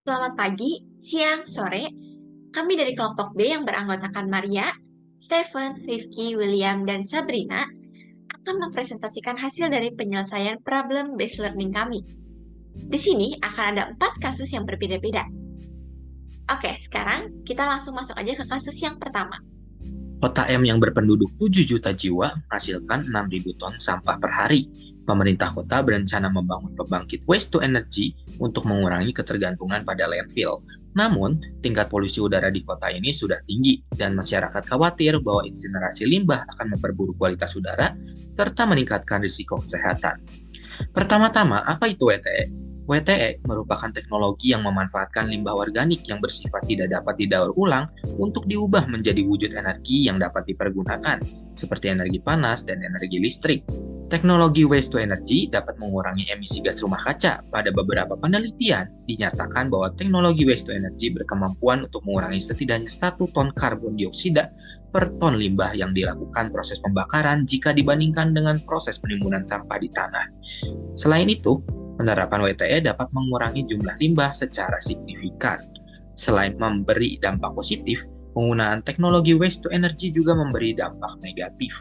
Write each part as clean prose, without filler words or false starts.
Selamat pagi, siang, sore. Kami dari kelompok B yang beranggotakan Maria, Stephen, Rifki, William, dan Sabrina akan mempresentasikan hasil dari penyelesaian problem-based learning kami. Di sini akan ada 4 kasus yang berbeda-beda. Oke, sekarang kita langsung masuk aja ke kasus yang pertama. Kota M yang berpenduduk 7 juta jiwa menghasilkan 6.000 ton sampah per hari. Pemerintah kota berencana membangun pembangkit waste to energy untuk mengurangi ketergantungan pada landfill. Namun, tingkat polusi udara di kota ini sudah tinggi dan masyarakat khawatir bahwa insinerasi limbah akan memperburuk kualitas udara serta meningkatkan risiko kesehatan. Pertama-tama, apa itu WTE? WTE merupakan teknologi yang memanfaatkan limbah organik yang bersifat tidak dapat didaur ulang untuk diubah menjadi wujud energi yang dapat dipergunakan, seperti energi panas dan energi listrik. Teknologi waste to energy dapat mengurangi emisi gas rumah kaca. Pada beberapa penelitian, dinyatakan bahwa teknologi waste to energy berkemampuan untuk mengurangi setidaknya 1 ton karbon dioksida per ton limbah yang dilakukan proses pembakaran jika dibandingkan dengan proses penimbunan sampah di tanah. Selain itu, penerapan WTE dapat mengurangi jumlah limbah secara signifikan. Selain memberi dampak positif, penggunaan teknologi waste to energy juga memberi dampak negatif,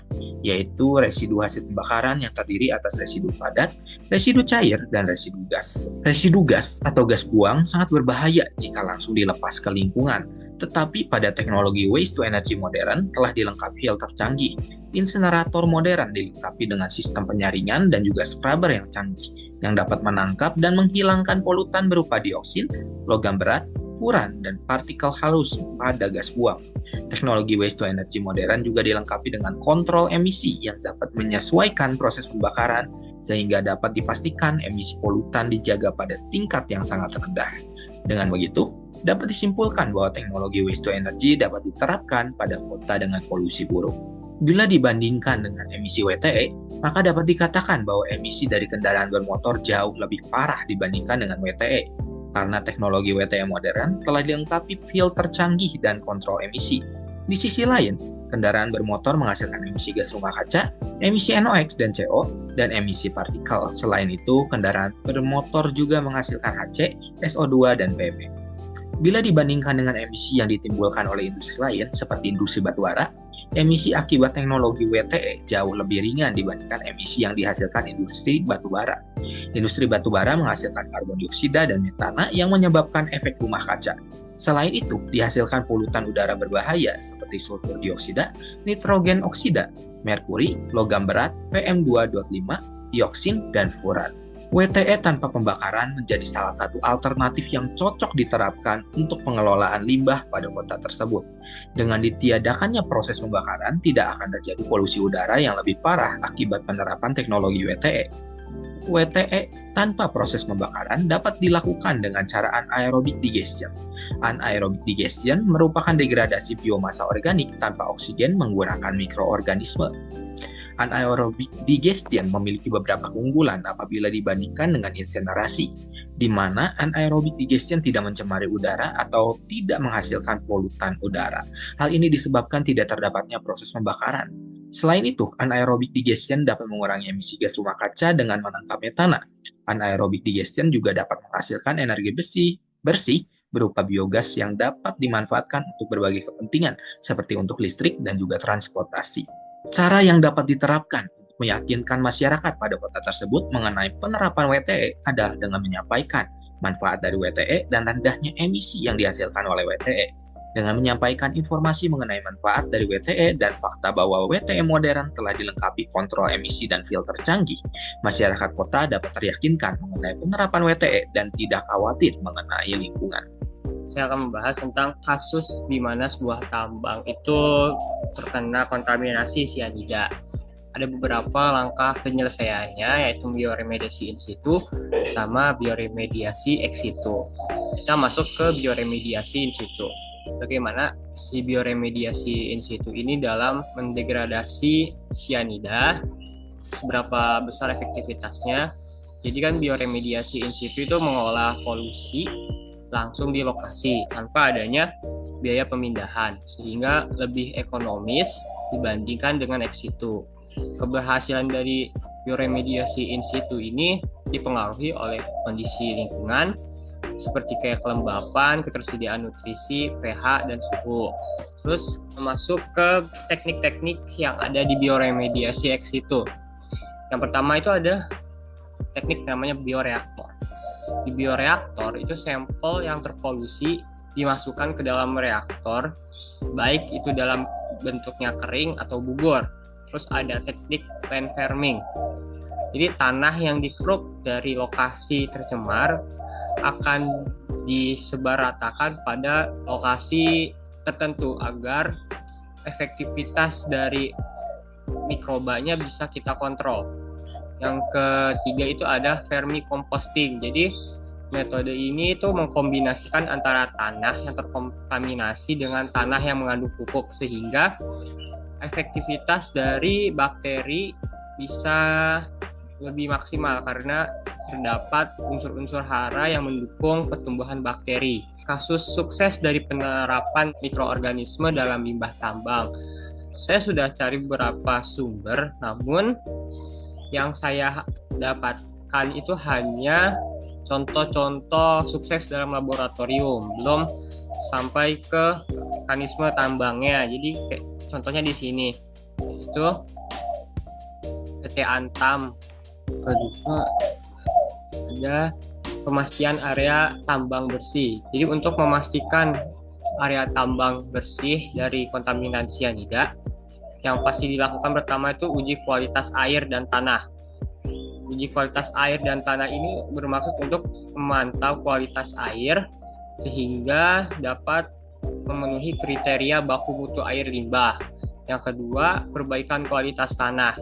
yaitu residu hasil pembakaran yang terdiri atas residu padat, residu cair, dan residu gas. Residu gas atau gas buang sangat berbahaya jika langsung dilepas ke lingkungan, tetapi pada teknologi waste to energy modern telah dilengkapi filter canggih. Insenerator modern dilengkapi dengan sistem penyaringan dan juga scrubber yang canggih, yang dapat menangkap dan menghilangkan polutan berupa dioksin, logam berat, furan, dan partikel halus pada gas buang. Teknologi waste to energy modern juga dilengkapi dengan kontrol emisi yang dapat menyesuaikan proses pembakaran sehingga dapat dipastikan emisi polutan dijaga pada tingkat yang sangat rendah. Dengan begitu, dapat disimpulkan bahwa teknologi waste to energy dapat diterapkan pada kota dengan polusi buruk. Bila dibandingkan dengan emisi WTE, maka dapat dikatakan bahwa emisi dari kendaraan bermotor jauh lebih parah dibandingkan dengan WTE, karena teknologi WTE modern telah dilengkapi filter canggih dan kontrol emisi. Di sisi lain, kendaraan bermotor menghasilkan emisi gas rumah kaca, emisi NOx dan CO, dan emisi partikel. Selain itu, kendaraan bermotor juga menghasilkan HC, SO2, dan PM. Bila dibandingkan dengan emisi yang ditimbulkan oleh industri lain, seperti industri batubara, emisi akibat teknologi WTE jauh lebih ringan dibandingkan emisi yang dihasilkan industri batubara. Industri batubara menghasilkan karbon dioksida dan metana yang menyebabkan efek rumah kaca. Selain itu, dihasilkan polutan udara berbahaya seperti sulfur dioksida, nitrogen oksida, merkuri, logam berat, PM2.5, dioksin, dan furan. WTE tanpa pembakaran menjadi salah satu alternatif yang cocok diterapkan untuk pengelolaan limbah pada kota tersebut. Dengan ditiadakannya proses pembakaran, tidak akan terjadi polusi udara yang lebih parah akibat penerapan teknologi WTE. WTE tanpa proses pembakaran dapat dilakukan dengan cara anaerobic digestion. Anaerobic digestion merupakan degradasi biomasa organik tanpa oksigen menggunakan mikroorganisme. Anaerobic digestion memiliki beberapa keunggulan apabila dibandingkan dengan insenerasi, di mana anaerobic digestion tidak mencemari udara atau tidak menghasilkan polutan udara. Hal ini disebabkan tidak terdapatnya proses pembakaran. Selain itu, anaerobic digestion dapat mengurangi emisi gas rumah kaca dengan menangkap metana. Anaerobic digestion juga dapat menghasilkan energi bersih berupa biogas yang dapat dimanfaatkan untuk berbagai kepentingan, seperti untuk listrik dan juga transportasi. Cara yang dapat diterapkan untuk meyakinkan masyarakat pada kota tersebut mengenai penerapan WTE adalah dengan menyampaikan manfaat dari WTE dan rendahnya emisi yang dihasilkan oleh WTE. Dengan menyampaikan informasi mengenai manfaat dari WTE dan fakta bahwa WTE modern telah dilengkapi kontrol emisi dan filter canggih, masyarakat kota dapat teryakinkan mengenai penerapan WTE dan tidak khawatir mengenai lingkungan. Saya akan membahas tentang kasus di mana sebuah tambang itu terkena kontaminasi sianida. Ada beberapa langkah penyelesaiannya, yaitu bioremediasi in situ sama bioremediasi ex situ. Kita masuk ke bioremediasi in situ. Bagaimana si bioremediasi in situ ini dalam mendegradasi sianida, seberapa besar efektivitasnya. Jadi kan bioremediasi in situ itu mengolah polusi langsung di lokasi tanpa adanya biaya pemindahan, sehingga lebih ekonomis dibandingkan dengan ex situ. Keberhasilan dari bioremediasi in situ ini dipengaruhi oleh kondisi lingkungan, seperti kayak kelembapan, ketersediaan nutrisi, pH, dan suhu. Terus masuk ke teknik-teknik yang ada di bioremediasi ex situ. Yang pertama itu ada teknik namanya bioreaktor. Di bioreaktor itu sampel yang terpolusi dimasukkan ke dalam reaktor, baik itu dalam bentuknya kering atau bubur. Terus ada teknik land farming. Jadi tanah yang dikeruk dari lokasi tercemar akan disebaratakan pada lokasi tertentu agar efektivitas dari mikrobanya bisa kita kontrol. Yang ketiga itu ada vermicomposting. Jadi metode ini itu mengkombinasikan antara tanah yang terkontaminasi dengan tanah yang mengandung pupuk sehingga efektivitas dari bakteri bisa lebih maksimal karena terdapat unsur-unsur hara yang mendukung pertumbuhan bakteri. Kasus sukses dari penerapan mikroorganisme dalam limbah tambang. Saya sudah cari beberapa sumber, namun yang saya dapatkan itu hanya contoh-contoh sukses dalam laboratorium, belum sampai ke mekanisme tambangnya. Jadi contohnya di sini itu PT Antam. Kedua ada pemastian area tambang bersih. Jadi untuk memastikan area tambang bersih dari kontaminan sianida, yang pasti dilakukan pertama itu uji kualitas air dan tanah. Uji kualitas air dan tanah ini bermaksud untuk memantau kualitas air sehingga dapat memenuhi kriteria baku mutu air limbah. Yang kedua, perbaikan kualitas tanah.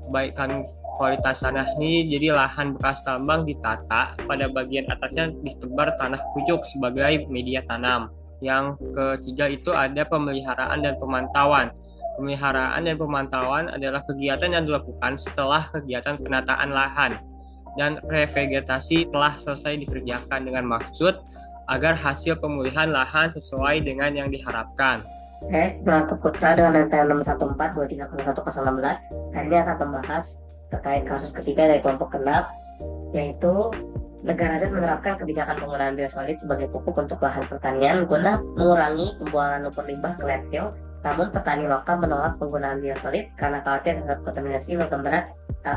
Perbaikan kualitas tanah ini jadi lahan bekas tambang ditata, pada bagian atasnya ditebar tanah kucuk sebagai media tanam. Yang ketiga itu ada pemeliharaan dan pemantauan. Pemeliharaan dan pemantauan adalah kegiatan yang dilakukan setelah kegiatan penataan lahan dan revegetasi telah selesai dikerjakan dengan maksud agar hasil pemulihan lahan sesuai dengan yang diharapkan. Saya Setelah Putra dengan NPM 614230116 hari ini akan membahas terkait kasus ketiga dari kelompok genap, yaitu negara Z menerapkan kebijakan penggunaan biosolid sebagai pupuk untuk lahan pertanian guna mengurangi pembuangan lumpur limbah ke landfill. Namun petani lokal menolak penggunaan biosolid karena khawatir terhadap kontaminasi logam berat.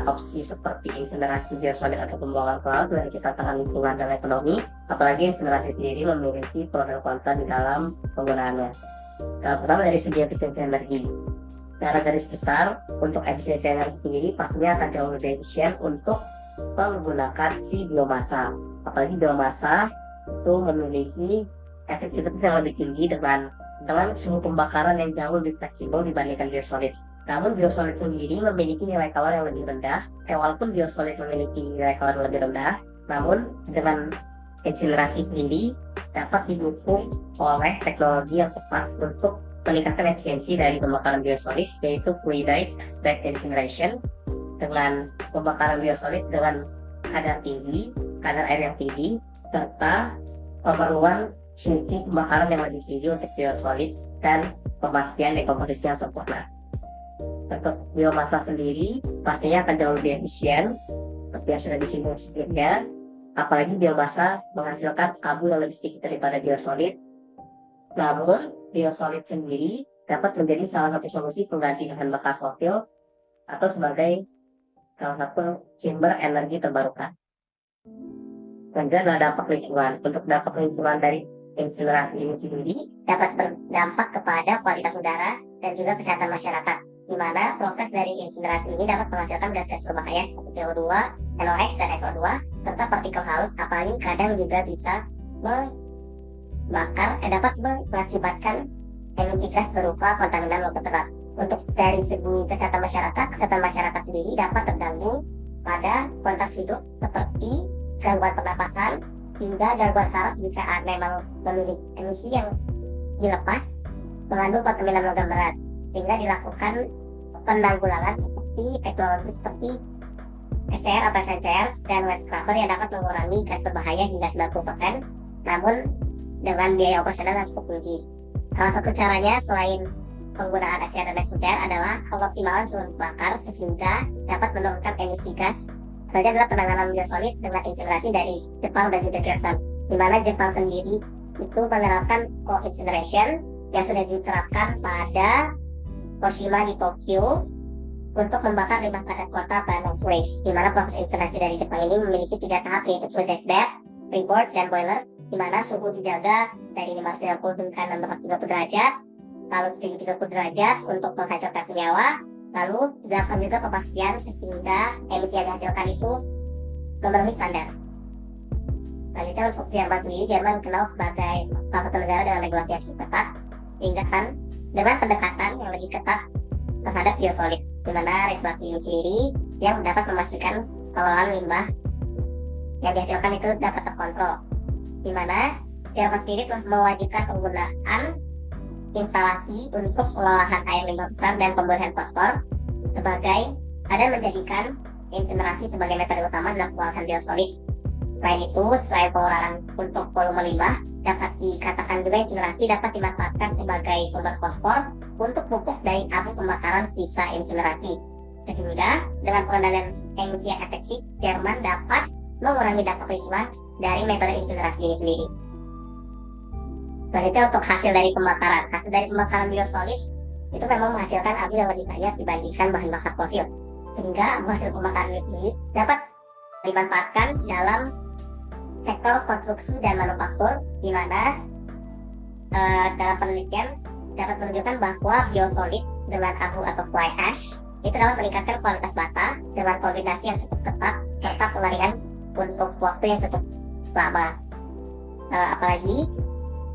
Opsi seperti insinerasi biosolid atau pembuangan ke laut memiliki tantangan lingkungan dan ekonomi, apalagi insinerasi sendiri memiliki pro dan kontra di dalam penggunaannya. Pertama dari segi efisiensi energi. Secara garis besar, untuk efisiensi energi sendiri pastinya akan jauh lebih efisien untuk menggunakan si biomasa. Apalagi biomasa itu memiliki efektivitas yang lebih tinggi dengan suhu pembakaran yang jauh lebih fleksibel dibandingkan biosolid. Namun biosolid sendiri memiliki nilai kalori yang lebih rendah. Walaupun biosolid memiliki nilai kalori yang lebih rendah, namun dengan insinerasi sendiri dapat didukung oleh teknologi yang tepat untuk meningkatkan efisiensi dari pembakaran biosolid, yaitu fluidized bed incineration, dengan pembakaran biosolid dengan kadar air yang tinggi, serta pemerluan suhu pembakaran yang lebih tinggi untuk biosolid dan pemastian dekomposisi yang sempurna. Untuk biomasa sendiri pastinya akan jauh lebih efisien, seperti yang sudah disinggung sebelumnya. Apalagi biomasa menghasilkan abu yang lebih sedikit daripada biosolid. Namun biosolid sendiri dapat menjadi salah satu solusi pengganti bahan bakar fosil atau sebagai salah satu sumber energi terbarukan. Dan dampak lingkungan. Untuk dampak lingkungan dari insinerasi ini sendiri dapat berdampak kepada kualitas udara dan juga kesehatan masyarakat, di mana proses dari insinerasi ini dapat menghasilkan gas berbahaya seperti CO2, NOx, dan SO2, serta partikel halus, apalagi kadang juga bisa dapat mengakibatkan emisi gas berupa kontaminan logam berat. Untuk dari segi kesehatan masyarakat sendiri dapat terganggu pada kualitas hidup seperti gangguan pernapasan hingga gangguan saraf jika memang memiliki emisi yang dilepas mengandung kontaminan logam berat, sehingga dilakukan penanggulangan seperti teknologi seperti SCR atau SNCR dan wet scrubber yang dapat mengurangi gas berbahaya hingga 90%, namun dengan biaya operasional yang cukup tinggi. Salah satu caranya selain penggunaan SCR dan SNCR adalah pengoptimalan suhu bakar sehingga dapat menurunkan emisi gas. Selanjutnya adalah penanganan biosolid dengan insinerasi dari Jepang dan Sintetian. di mana Jepang sendiri itu menerapkan co-incineration yang sudah diterapkan pada Hiroshima di Tokyo untuk membakar limbah padat kota Bandung Waste, di mana proses incinerasi dari Jepang ini memiliki 3 tahap, yaitu fluid bed, freeboard, dan boiler, di mana suhu dijaga dari 590 hingga 630 derajat, lalu 1030 derajat untuk menghancurkan senyawa, lalu dilakukan juga kepastian sehingga emisi yang dihasilkan itu memenuhi standar. Selanjutnya untuk Jerman sendiri, Jerman dikenal sebagai salah satu negara dengan regulasi yang cukup ketat, sehingga kan dengan pendekatan yang lebih ketat terhadap biosolid, di mana regulasi ini sendiri yang dapat memastikan pengelolaan limbah yang dihasilkan itu dapat terkontrol, di mana Jerman sendiri telah mewajibkan penggunaan instalasi untuk pengolahan air limbah besar dan pembuangan fosfor sebagai dan menjadikan insinerasi sebagai metode utama dalam pengolahan biosolid. Selain itu, selain pengolahan untuk volume limbah, dapat dikatakan juga insinerasi dapat dimanfaatkan sebagai sumber fosfor untuk pupuk dari abu pembakaran sisa insinerasi. Sehingga dengan pengendalian emisi yang efektif, Jerman dapat mengurangi dampak lingkungan dari metode insinerasi ini sendiri. Selanjutnya untuk hasil dari pembakaran. Hasil dari pembakaran biosolid itu memang menghasilkan abu yang lebih banyak dibandingkan bahan bakar fosil. Sehingga hasil pembakaran ini dapat dimanfaatkan dalam sektor konstruksi dan manufaktur, di mana dalam penelitian dapat menunjukkan bahwa biosolid dengan abu atau fly ash itu dapat meningkatkan kualitas bata dengan kombinasi yang cukup ketat serta pengalihan untuk waktu yang cukup lama. Apalagi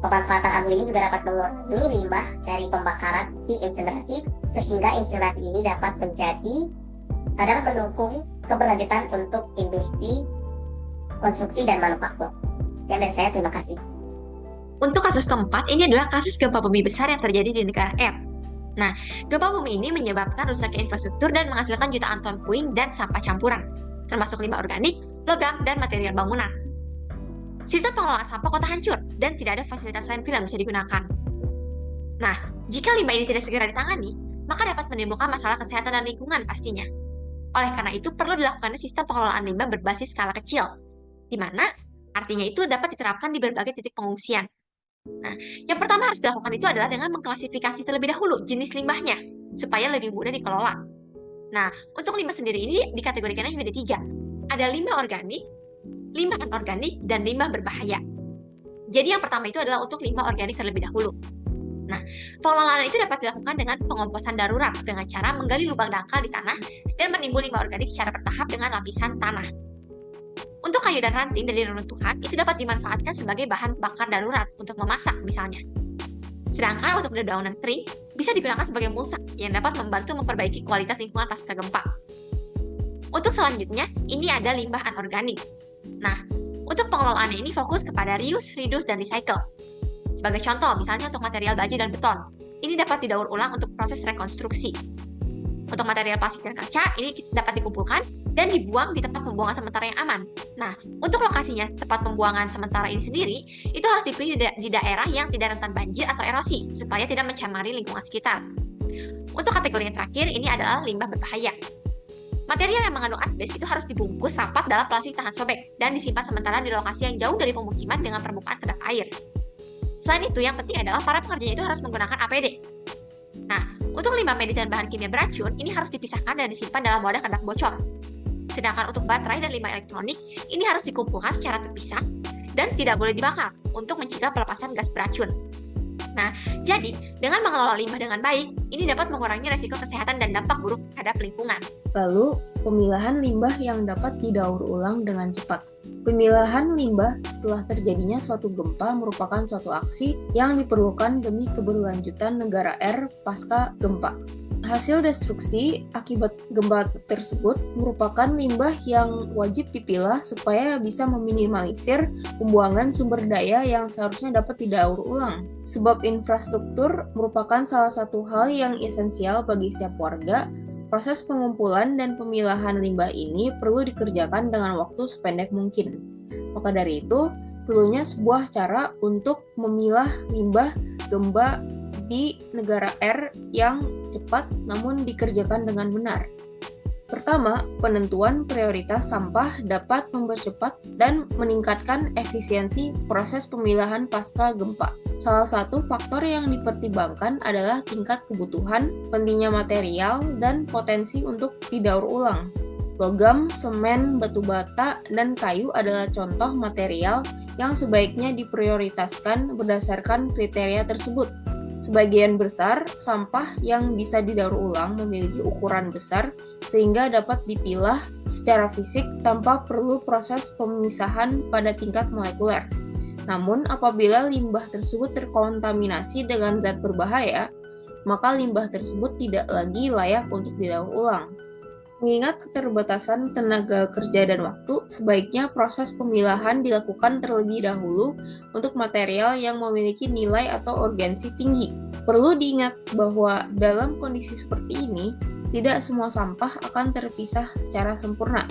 pemanfaatan abu ini juga dapat mengurangi limbah dari pembakaran si insinerasi, sehingga insinerasi ini dapat mendukung keberlanjutan untuk industri konstruksi dan manufaktur. Dan dari saya, terima kasih. Untuk kasus keempat, ini adalah kasus gempa bumi besar yang terjadi di negara R. Nah, gempa bumi ini menyebabkan rusaknya infrastruktur dan menghasilkan jutaan ton puing dan sampah campuran, termasuk limbah organik, logam, dan material bangunan. Sistem pengelolaan sampah kota hancur dan tidak ada fasilitas landfill yang bisa digunakan. Nah, jika limbah ini tidak segera ditangani, maka dapat menimbulkan masalah kesehatan dan lingkungan pastinya. Oleh karena itu, perlu dilakukannya sistem pengelolaan limbah berbasis skala kecil, di mana artinya itu dapat diterapkan di berbagai titik pengungsian. Nah, yang pertama harus dilakukan itu adalah dengan mengklasifikasi terlebih dahulu jenis limbahnya, supaya lebih mudah dikelola. Nah, untuk limbah sendiri ini dikategorikan menjadi 3. Ada limbah organik, limbah anorganik, dan limbah berbahaya. Jadi yang pertama itu adalah untuk limbah organik terlebih dahulu. Nah, pengelolaan itu dapat dilakukan dengan pengomposan darurat dengan cara menggali lubang dangkal di tanah dan menimbun limbah organik secara bertahap dengan lapisan tanah. Untuk kayu dan ranting dari reruntuhan itu dapat dimanfaatkan sebagai bahan bakar darurat untuk memasak misalnya. Sedangkan untuk dedaunan kering bisa digunakan sebagai mulsa yang dapat membantu memperbaiki kualitas lingkungan pasca gempa. Untuk selanjutnya, ini ada limbah anorganik. Nah, untuk pengelolaannya ini fokus kepada reuse, reduce, dan recycle. Sebagai contoh, misalnya untuk material baja dan beton, ini dapat didaur ulang untuk proses rekonstruksi. Untuk material plastik dan kaca, ini dapat dikumpulkan dan dibuang di tempat pembuangan sementara yang aman. Nah, untuk lokasinya tempat pembuangan sementara ini sendiri, itu harus dipilih di daerah yang tidak rentan banjir atau erosi, supaya tidak mencemari lingkungan sekitar. Untuk kategori yang terakhir, ini adalah limbah berbahaya. Material yang mengandung asbes itu harus dibungkus rapat dalam plastik tahan sobek dan disimpan sementara di lokasi yang jauh dari pemukiman dengan permukaan kedap air. Selain itu, yang penting adalah para pekerjanya itu harus menggunakan APD. Nah, untuk limbah medis dan bahan kimia beracun, ini harus dipisahkan dan disimpan dalam wadah kedap bocor. Sedangkan untuk baterai dan limbah elektronik, ini harus dikumpulkan secara terpisah dan tidak boleh dibakar untuk mencegah pelepasan gas beracun. Nah, jadi dengan mengelola limbah dengan baik, ini dapat mengurangi resiko kesehatan dan dampak buruk terhadap lingkungan. Lalu, pemilahan limbah yang dapat didaur ulang dengan cepat. Pemilahan limbah setelah terjadinya suatu gempa merupakan suatu aksi yang diperlukan demi keberlanjutan negara R pasca gempa. Hasil destruksi akibat gempa tersebut merupakan limbah yang wajib dipilah supaya bisa meminimalisir pembuangan sumber daya yang seharusnya dapat didaur ulang. Sebab infrastruktur merupakan salah satu hal yang esensial bagi setiap warga. Proses pengumpulan dan pemilahan limbah ini perlu dikerjakan dengan waktu sependek mungkin. Maka dari itu, perlunya sebuah cara untuk memilah limbah gempa di negara R yang cepat namun dikerjakan dengan benar. Pertama, penentuan prioritas sampah dapat mempercepat dan meningkatkan efisiensi proses pemilahan pasca gempa. Salah satu faktor yang dipertimbangkan adalah tingkat kebutuhan, pentingnya material, dan potensi untuk didaur ulang. Logam, semen, batu bata, dan kayu adalah contoh material yang sebaiknya diprioritaskan berdasarkan kriteria tersebut. Sebagian besar sampah yang bisa didaur ulang memiliki ukuran besar sehingga dapat dipilah secara fisik tanpa perlu proses pemisahan pada tingkat molekuler. Namun, apabila limbah tersebut terkontaminasi dengan zat berbahaya, maka limbah tersebut tidak lagi layak untuk didaur ulang. Mengingat keterbatasan tenaga kerja dan waktu, sebaiknya proses pemilahan dilakukan terlebih dahulu untuk material yang memiliki nilai atau urgensi tinggi. Perlu diingat bahwa dalam kondisi seperti ini, tidak semua sampah akan terpisah secara sempurna.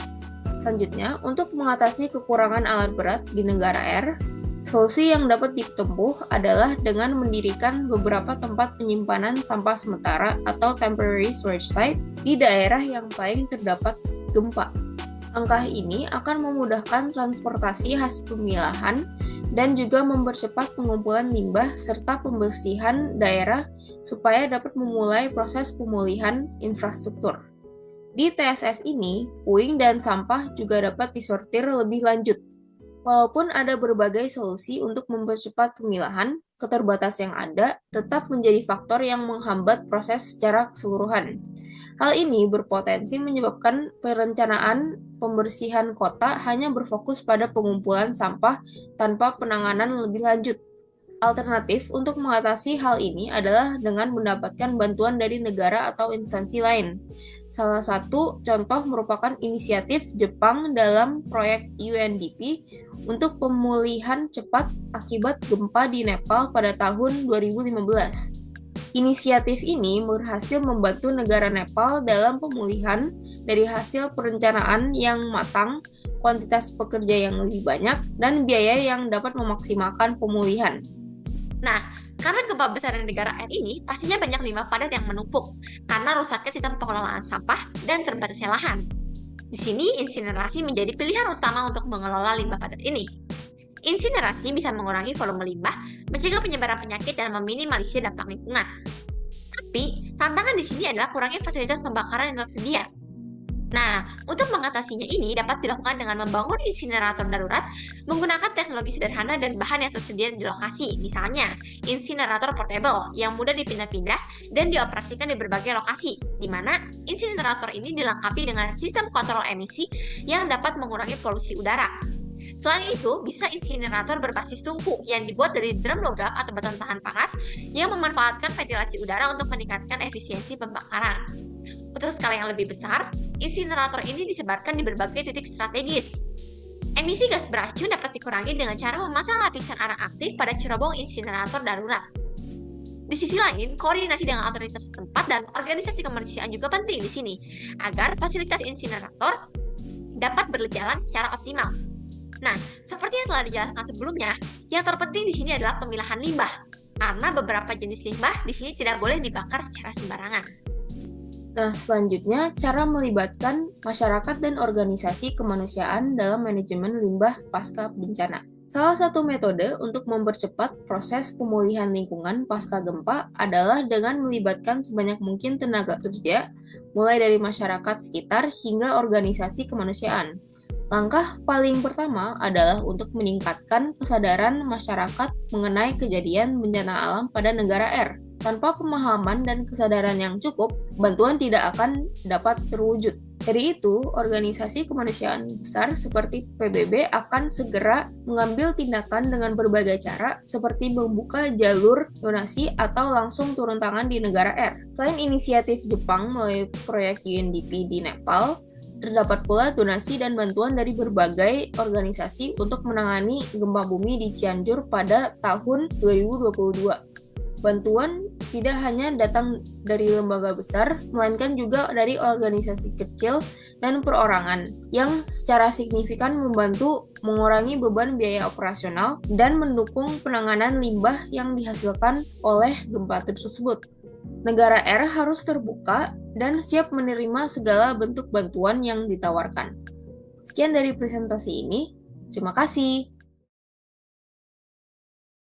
Selanjutnya, untuk mengatasi kekurangan alat berat di negara R, solusi yang dapat ditempuh adalah dengan mendirikan beberapa tempat penyimpanan sampah sementara atau temporary storage site di daerah yang paling terdapat gempa. Langkah ini akan memudahkan transportasi hasil pemilahan dan juga mempercepat pengumpulan limbah serta pembersihan daerah supaya dapat memulai proses pemulihan infrastruktur. Di TSS ini, puing dan sampah juga dapat disortir lebih lanjut. Walaupun ada berbagai solusi untuk mempercepat pemilahan, keterbatasan yang ada tetap menjadi faktor yang menghambat proses secara keseluruhan. Hal ini berpotensi menyebabkan perencanaan pembersihan kota hanya berfokus pada pengumpulan sampah tanpa penanganan lebih lanjut. Alternatif untuk mengatasi hal ini adalah dengan mendapatkan bantuan dari negara atau instansi lain. Salah satu contoh merupakan inisiatif Jepang dalam proyek UNDP untuk pemulihan cepat akibat gempa di Nepal pada tahun 2015. Inisiatif ini berhasil membantu negara Nepal dalam pemulihan dari hasil perencanaan yang matang, kuantitas pekerja yang lebih banyak, dan biaya yang dapat memaksimalkan pemulihan. Nah, karena gempa besar di negara R ini, pastinya banyak limbah padat yang menumpuk karena rusaknya sistem pengelolaan sampah dan terbatasnya lahan. Di sini, insinerasi menjadi pilihan utama untuk mengelola limbah padat ini. Insinerasi bisa mengurangi volume limbah, mencegah penyebaran penyakit, dan meminimalisir dampak lingkungan. Tapi, tantangan di sini adalah kurangnya fasilitas pembakaran yang tersedia. Nah, untuk mengatasinya ini dapat dilakukan dengan membangun insinerator darurat menggunakan teknologi sederhana dan bahan yang tersedia di lokasi. Misalnya, insinerator portable yang mudah dipindah-pindah dan dioperasikan di berbagai lokasi, di mana insinerator ini dilengkapi dengan sistem kontrol emisi yang dapat mengurangi polusi udara. Selain itu, bisa insinerator berbasis tungku yang dibuat dari drum logam atau batu tahan panas yang memanfaatkan ventilasi udara untuk meningkatkan efisiensi pembakaran. Untuk skala yang lebih besar, insinerator ini disebarkan di berbagai titik strategis. Emisi gas beracun dapat dikurangi dengan cara memasang lapisan arang aktif pada cerobong insinerator darurat. Di sisi lain, koordinasi dengan otoritas setempat dan organisasi kemanusiaan juga penting di sini, agar fasilitas insinerator dapat berjalan secara optimal. Nah, seperti yang telah dijelaskan sebelumnya, yang terpenting di sini adalah pemilahan limbah, karena beberapa jenis limbah di sini tidak boleh dibakar secara sembarangan. Nah, selanjutnya, cara melibatkan masyarakat dan organisasi kemanusiaan dalam manajemen limbah pasca bencana. Salah satu metode untuk mempercepat proses pemulihan lingkungan pasca gempa adalah dengan melibatkan sebanyak mungkin tenaga kerja, mulai dari masyarakat sekitar hingga organisasi kemanusiaan. Langkah paling pertama adalah untuk meningkatkan kesadaran masyarakat mengenai kejadian bencana alam pada negara R. Tanpa pemahaman dan kesadaran yang cukup, bantuan tidak akan dapat terwujud. Dari itu, organisasi kemanusiaan besar seperti PBB akan segera mengambil tindakan dengan berbagai cara, seperti membuka jalur donasi atau langsung turun tangan di negara R. Selain inisiatif Jepang melalui proyek UNDP di Nepal, terdapat pula donasi dan bantuan dari berbagai organisasi untuk menangani gempa bumi di Cianjur pada tahun 2022. Bantuan tidak hanya datang dari lembaga besar, melainkan juga dari organisasi kecil dan perorangan yang secara signifikan membantu mengurangi beban biaya operasional dan mendukung penanganan limbah yang dihasilkan oleh gempa tersebut. Negara R harus terbuka dan siap menerima segala bentuk bantuan yang ditawarkan. Sekian dari presentasi ini. Terima kasih.